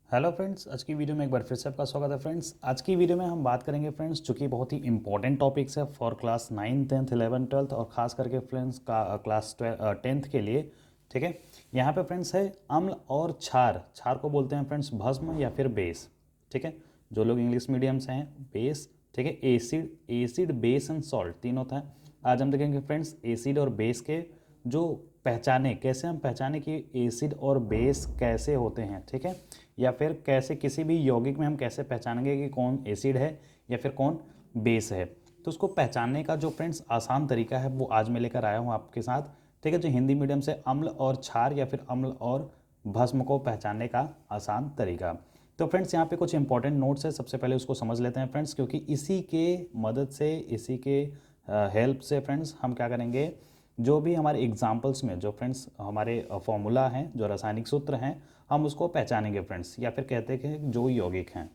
Hello friends, आज की video में एक बार फिर से आपका स्वागत है। फ्रेंड्स, आज की वीडियो में हम बात करेंगे फ्रेंड्स, जो कि बहुत ही इंपॉर्टेंट टॉपिक्स है for class 9, 10th, 11th, 12th और खास करके फ्रेंड्स का क्लास 10th के लिए। ठीक है, यहाँ पे फ्रेंड्स है अम्ल और क्षार। क्षार को बोलते हैं फ्रेंड्स भस्म या फिर बेस। ठीक है, जो लोग इंग्लिश मीडियम से हैं बेस। ठीक है, acid, acid base and salt तीन होता है। आज हम देखेंगे फ्रेंड्स एसिड और बेस के जो पहचाने, कैसे हम पहचाने कि एसिड और बेस कैसे होते हैं। ठीक है, या फिर कैसे किसी भी यौगिक में हम कैसे पहचानेंगे कि कौन एसिड है या फिर कौन बेस है। तो उसको पहचानने का जो फ्रेंड्स आसान तरीका है वो आज मैं लेकर आया हूँ आपके साथ। ठीक है, जो हिंदी मीडियम से अम्ल और क्षार या फिर अम्ल और भस्म को पहचानने का आसान तरीका। तो फ्रेंड्स यहाँ पे कुछ इंपॉर्टेंट नोट्स है, सबसे पहले उसको समझ लेते हैं फ्रेंड्स, क्योंकि इसी के मदद से, इसी के हेल्प से फ्रेंड्स हम क्या करेंगे, जो भी हमारे एग्जाम्पल्स में जो फ्रेंड्स हमारे फॉर्मूला हैं, जो रासायनिक सूत्र हैं, हम उसको पहचानेंगे फ्रेंड्स, या फिर कहते हैं कि जो यौगिक हैं।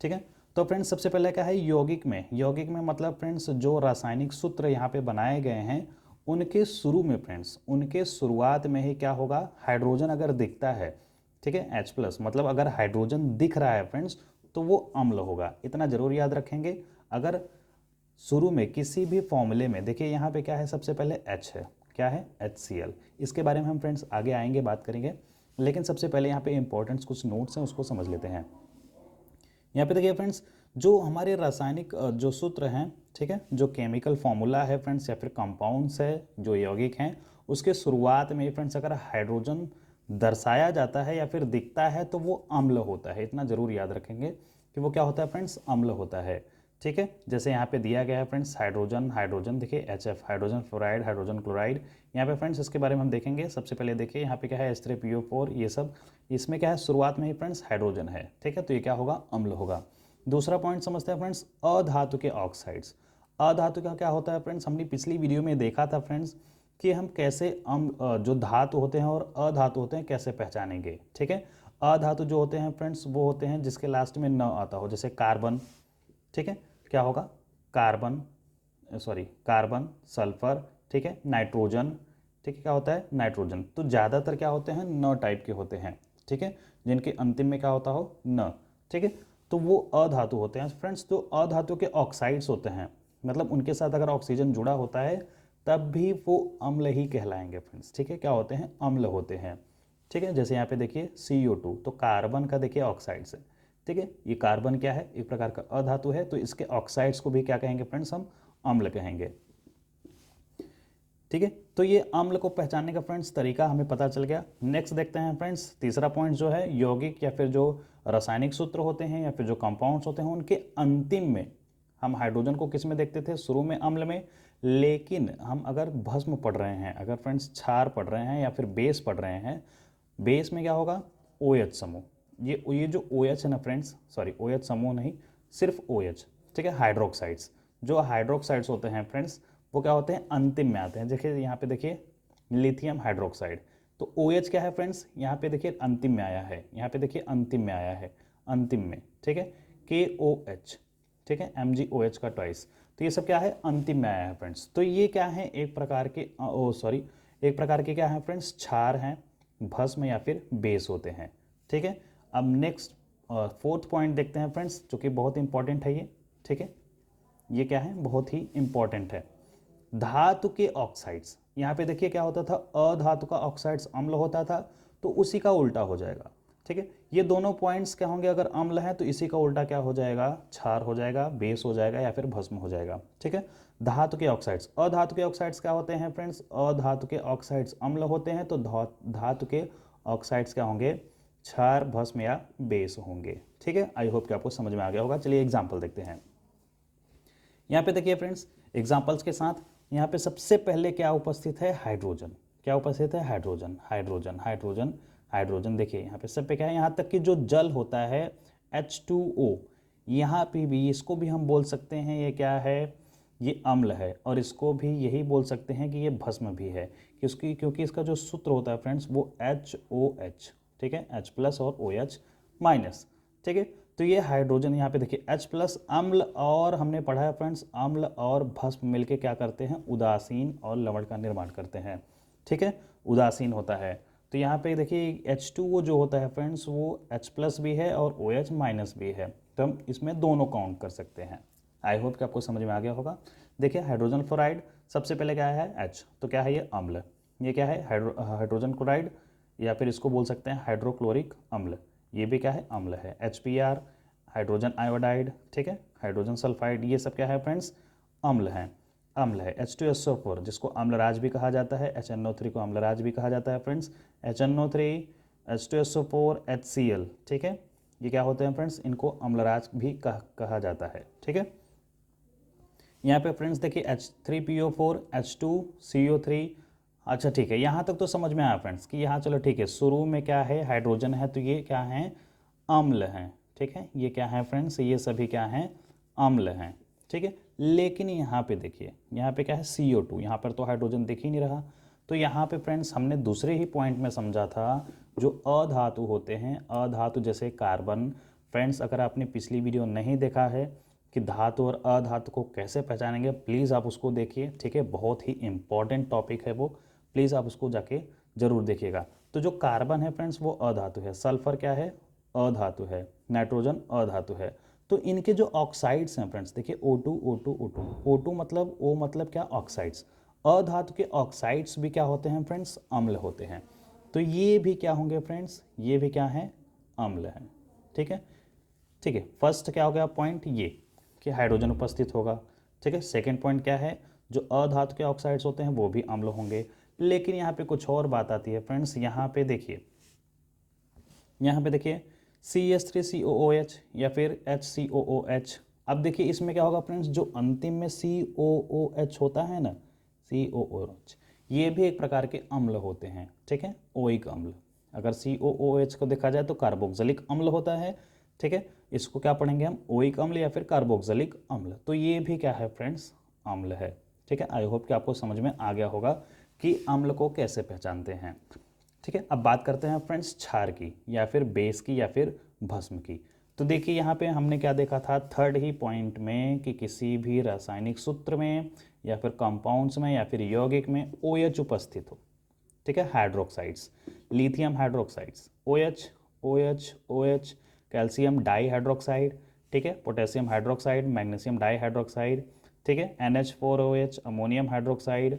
ठीक है, तो फ्रेंड्स सबसे पहले क्या है यौगिक में। यौगिक में मतलब फ्रेंड्स जो रासायनिक सूत्र यहाँ पे बनाए गए हैं उनके शुरू में फ्रेंड्स, उनके शुरुआत में ही क्या होगा, हाइड्रोजन अगर दिखता है, ठीक है, H+, मतलब अगर हाइड्रोजन दिख रहा है फ्रेंड्स तो वो अम्ल होगा। इतना जरूर याद रखेंगे। अगर शुरू में किसी भी फॉर्मूले में देखिए यहाँ पे क्या है, सबसे पहले H है, क्या है, HCl। इसके बारे में हम फ्रेंड्स आगे आएंगे, बात करेंगे, लेकिन सबसे पहले यहाँ पे इंपॉर्टेंट कुछ नोट्स हैं उसको समझ लेते हैं। यहाँ पे देखिए फ्रेंड्स, जो हमारे रासायनिक जो सूत्र हैं, ठीक है, जो केमिकल फॉर्मूला है फ्रेंड्स या फिर कंपाउंड्स है, जो यौगिक हैं, उसके शुरुआत में फ्रेंड्स अगर हाइड्रोजन दर्शाया जाता है या फिर दिखता है तो वो अम्ल होता है। इतना जरूर याद रखेंगे कि वो क्या होता है फ्रेंड्स, अम्ल होता है। ठीक है, जैसे यहाँ पे दिया गया है फ्रेंड्स हाइड्रोजन, हाइड्रोजन देखिए HF, hydrogen fluoride, hydrogen chloride. यहाँ पे फ्रेंड्स इसके बारे में हम देखेंगे। सबसे पहले देखिए यहाँ पे क्या है, H3PO4, ये सब इसमें क्या है, शुरुआत में ही फ्रेंड्स हाइड्रोजन है। ठीक है, तो ये क्या होगा, अम्ल होगा। दूसरा पॉइंट समझते हैं फ्रेंड्स, अधातु के ऑक्साइड्स। अधातु का क्या होता है फ्रेंड्स, हमने पिछली वीडियो में देखा था फ्रेंड्स कि हम कैसे जो धातु होते हैं और अधातु होते हैं कैसे पहचानेंगे। ठीक है, अधातु जो होते हैं फ्रेंड्स वो होते हैं जिसके लास्ट में न आता हो, जैसे कार्बन। ठीक है, क्या होगा, कार्बन, सॉरी कार्बन, सल्फर, ठीक है, नाइट्रोजन। ठीक है, क्या होता है, नाइट्रोजन। तो ज़्यादातर क्या होते हैं, न टाइप के होते हैं। ठीक है, जिनके अंतिम में क्या होता हो, न। ठीक है, तो वो अधातु होते हैं फ्रेंड्स। तो अधातु के ऑक्साइड्स होते हैं, मतलब उनके साथ अगर ऑक्सीजन जुड़ा होता है तब भी वो अम्ल ही कहलाएंगे फ्रेंड्स। ठीक है, क्या होते हैं, अम्ल होते हैं। ठीक है, जैसे यहाँ पे देखिए CO2, तो कार्बन का देखिए ऑक्साइड्स है। ठीक है, ये कार्बन क्या है, एक प्रकार का अधातु है, तो इसके ऑक्साइड्स को भी क्या कहेंगे फ्रेंड्स, हम अम्ल कहेंगे। ठीक है, तो ये अम्ल को पहचानने का फ्रेंड्स तरीका हमें पता चल गया। नेक्स्ट देखते हैं फ्रेंड्स, तीसरा पॉइंट जो है यौगिक या फिर जो रासायनिक सूत्र होते हैं या फिर जो कंपाउंड्स होते हैं उनके अंतिम में हम हाइड्रोजन को किस में देखते थे, शुरू में अम्ल में। लेकिन हम अगर भस्म पढ़ रहे हैं, अगर फ्रेंड्स क्षार पढ़ रहे हैं या फिर बेस पढ़ रहे हैं, बेस में क्या होगा, OH समूह। ये जो OH है ना फ्रेंड्स, सॉरी OH समूह नहीं, सिर्फ OH। ठीक है, हाइड्रोक्साइड्स, जो हाइड्रोक्साइड्स होते हैं फ्रेंड्स वो क्या होते हैं, अंतिम में आते हैं। देखिए यहाँ पे देखिए लिथियम हाइड्रोक्साइड, तो OH क्या है फ्रेंड्स, यहाँ पे देखिए अंतिम में आया है, यहाँ पे देखिए अंतिम में आया है, अंतिम में। ठीक है, KOH, ठीक है, MgOH का ट्वाइस, तो ये सब क्या है, अंतिम में आया है फ्रेंड्स। तो ये क्या है, एक प्रकार के एक प्रकार के क्या है फ्रेंड्स, क्षार हैं, भस्म या फिर बेस होते हैं। ठीक है, अब नेक्स्ट फोर्थ पॉइंट देखते हैं फ्रेंड्स, जो कि बहुत इंपॉर्टेंट है ये। ठीक है, ये क्या है, बहुत ही इंपॉर्टेंट है, धातु के ऑक्साइड्स। यहाँ पे देखिए क्या होता था, अधातु का ऑक्साइड्स अम्ल होता था, तो उसी का उल्टा हो जाएगा। ठीक है, ये दोनों पॉइंट्स क्या होंगे, अगर अम्ल है तो इसी का उल्टा क्या हो जाएगा, क्षार हो जाएगा, बेस हो जाएगा या फिर भस्म हो जाएगा। ठीक है, धातु के ऑक्साइड्स, अधातु के ऑक्साइड्स क्या होते हैं फ्रेंड्स, अधातु के ऑक्साइड्स अम्ल होते हैं, तो धातु के ऑक्साइड्स क्या होंगे, क्षार, भस्म या बेस होंगे। ठीक है, आई होप कि आपको समझ में आ गया होगा। चलिए एग्जाम्पल देखते हैं। यहाँ पे देखिए फ्रेंड्स, एग्जाम्पल्स के साथ यहाँ पे सबसे पहले क्या उपस्थित है, हाइड्रोजन। क्या उपस्थित है, हाइड्रोजन, हाइड्रोजन, हाइड्रोजन, हाइड्रोजन। देखिए यहाँ पे सब पे क्या है, यहाँ तक कि जो जल होता है H2O, यहाँ पे भी, इसको भी हम बोल सकते हैं ये क्या है, ये अम्ल है, और इसको भी यही बोल सकते हैं कि ये भस्म भी है, क्योंकि इसका जो सूत्र होता है फ्रेंड्स वो HOH। ठीक है, H+ और OH-। ठीक है, तो ये हाइड्रोजन, यहाँ पे देखिए H+ अम्ल, और हमने पढ़ा है फ्रेंड्स अम्ल और भस्म मिलके क्या करते हैं, उदासीन और लवण का निर्माण करते हैं। ठीक है, उदासीन होता है, तो यहाँ पे देखिए H2O जो होता है फ्रेंड्स वो H+ भी है और OH- भी है, तो हम इसमें दोनों काउंट कर सकते हैं। आई होप कि आपको समझ में आ गया होगा। देखिए हाइड्रोजन फ्लोराइड सबसे पहले क्या है H, तो क्या है ये अम्ल, ये क्या है हाइड्रोजन क्लोराइड या फिर इसको बोल सकते हैं हाइड्रोक्लोरिक अम्ल, ये भी क्या है अम्ल है। HBr हाइड्रोजन आयोडाइड, ठीक है, हाइड्रोजन सल्फाइड, ये सब क्या है फ्रेंड्स अम्ल हैं, अम्ल है। H2SO4 जिसको अम्लराज भी कहा जाता है, HNO3 को अम्लराज भी कहा जाता है फ्रेंड्स। HNO3 H2SO4 HCl, ठीक है, ये क्या होते हैं फ्रेंड्स, इनको अम्लराज भी कहा जाता है, ठीक है। यहाँ पे फ्रेंड्स देखिए H3PO4 H2CO3, अच्छा ठीक है, यहाँ तक तो समझ में आया फ्रेंड्स कि यहाँ चलो ठीक है, शुरू में क्या है हाइड्रोजन है तो ये क्या है अम्ल हैं, ठीक है, ये क्या है फ्रेंड्स, ये सभी क्या हैं अम्ल हैं, ठीक है। लेकिन यहाँ पे देखिए, यहाँ पे क्या है CO2, यहाँ पर तो हाइड्रोजन दिख ही नहीं रहा, तो यहाँ पे फ्रेंड्स हमने दूसरे ही पॉइंट में समझा था जो अधातु होते हैं, अधातु जैसे कार्बन। फ्रेंड्स अगर आपने पिछली वीडियो नहीं देखा है कि धातु और अधातु को कैसे पहचानेंगे, प्लीज़ आप उसको देखिए, ठीक है, बहुत ही इंपॉर्टेंट टॉपिक है वो, प्लीज़ आप उसको जाके ज़रूर देखिएगा। तो जो कार्बन है फ्रेंड्स वो अधातु है, सल्फर क्या है अधातु है, नाइट्रोजन अधातु है। तो इनके जो ऑक्साइड्स हैं फ्रेंड्स देखिए O2 O2 O2, O2 मतलब O मतलब क्या ऑक्साइड्स, अधातु के ऑक्साइड्स भी क्या होते हैं फ्रेंड्स अम्ल होते हैं। तो ये भी क्या होंगे फ्रेंड्स, ये भी क्या है अम्ल हैं, ठीक है। ठीक है, फर्स्ट क्या हो गया पॉइंट ये कि हाइड्रोजन उपस्थित होगा, ठीक है। सेकंड पॉइंट क्या है, जो अधातु के ऑक्साइड्स होते हैं वो भी अम्ल होंगे। लेकिन यहाँ पे कुछ और बात आती है फ्रेंड्स, यहाँ पे देखिए, यहाँ पे देखिए CH3COOH या फिर HCOOH। अब देखिए इसमें क्या होगा फ्रेंड्स, जो अंतिम में COOH होता है ना, COOH, ये भी एक प्रकार के अम्ल होते हैं, ठीक है, ओइक अम्ल। अगर COOH को देखा जाए तो कार्बोक्सिलिक अम्ल होता है, ठीक है, इसको क्या पढ़ेंगे हम ओइक अम्ल या फिर कार्बोक्सिलिक अम्ल। तो ये भी क्या है फ्रेंड्स अम्ल है, ठीक है। आई होप कि आपको समझ में आ गया होगा कि अम्ल को कैसे पहचानते हैं, ठीक है। अब बात करते हैं फ्रेंड्स क्षार की या फिर बेस की या फिर भस्म की। तो देखिए यहाँ पे हमने क्या देखा था थर्ड ही पॉइंट में कि किसी भी रासायनिक सूत्र में या फिर कंपाउंड्स में या फिर यौगिक में OH उपस्थित हो, ठीक है, hydroxides, lithium hydroxides OH OH OH, calcium di hydroxide, ठीक है, potassium hydroxide, magnesium di hydroxide, ठीक है, NH4OH अमोनियम हाइड्रोक्साइड,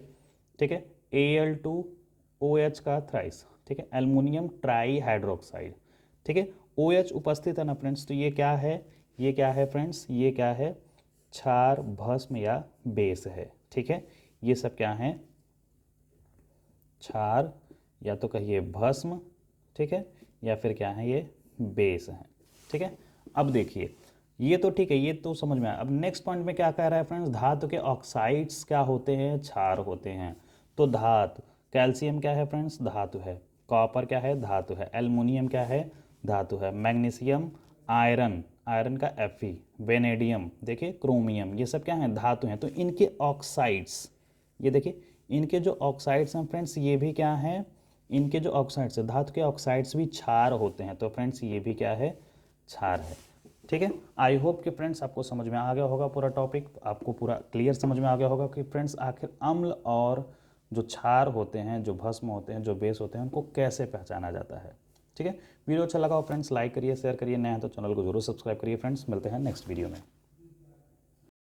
ठीक है, Al2OH का थ्राइस, ठीक है, एल्युमिनियम ट्राई हाइड्रोक्साइड, ठीक है। OH उपस्थित है ना फ्रेंड्स, तो ये क्या है, ये क्या है फ्रेंड्स, ये क्या है क्षार भस्म या बेस है, ठीक है। ये सब क्या है क्षार या तो कहिए भस्म, ठीक है, या फिर क्या है ये बेस है, ठीक है। अब देखिए ये तो ठीक है, ये तो समझ में आया। अब नेक्स्ट पॉइंट में क्या कह रहा है फ्रेंड्स, धातु के ऑक्साइड्स क्या होते हैं क्षार होते हैं। तो धातु कैल्शियम क्या है फ्रेंड्स धातु है, कॉपर क्या है धातु है, एल्युमिनियम क्या है धातु है, मैग्नीशियम आयरन, आयरन का Fe, वेनेडियम देखिए क्रोमियम, ये सब क्या है धातु हैं। तो इनके ऑक्साइड्स, ये देखिए इनके जो ऑक्साइड्स हैं फ्रेंड्स ये भी क्या हैं, इनके जो ऑक्साइड्स है धातु के ऑक्साइड्स भी क्षार होते हैं। तो फ्रेंड्स ये भी क्या है क्षार है, ठीक है। आई होप कि फ्रेंड्स आपको समझ में आ गया होगा पूरा टॉपिक, आपको पूरा क्लियर समझ में आ गया होगा कि फ्रेंड्स आखिर अम्ल और जो क्षार होते हैं, जो भस्म होते हैं, जो बेस होते हैं, उनको कैसे पहचाना जाता है, ठीक है। वीडियो अच्छा लगा हो फ्रेंड्स लाइक करिए, शेयर करिए, नए हैं तो चैनल को जरूर सब्सक्राइब करिए फ्रेंड्स। मिलते हैं नेक्स्ट वीडियो में।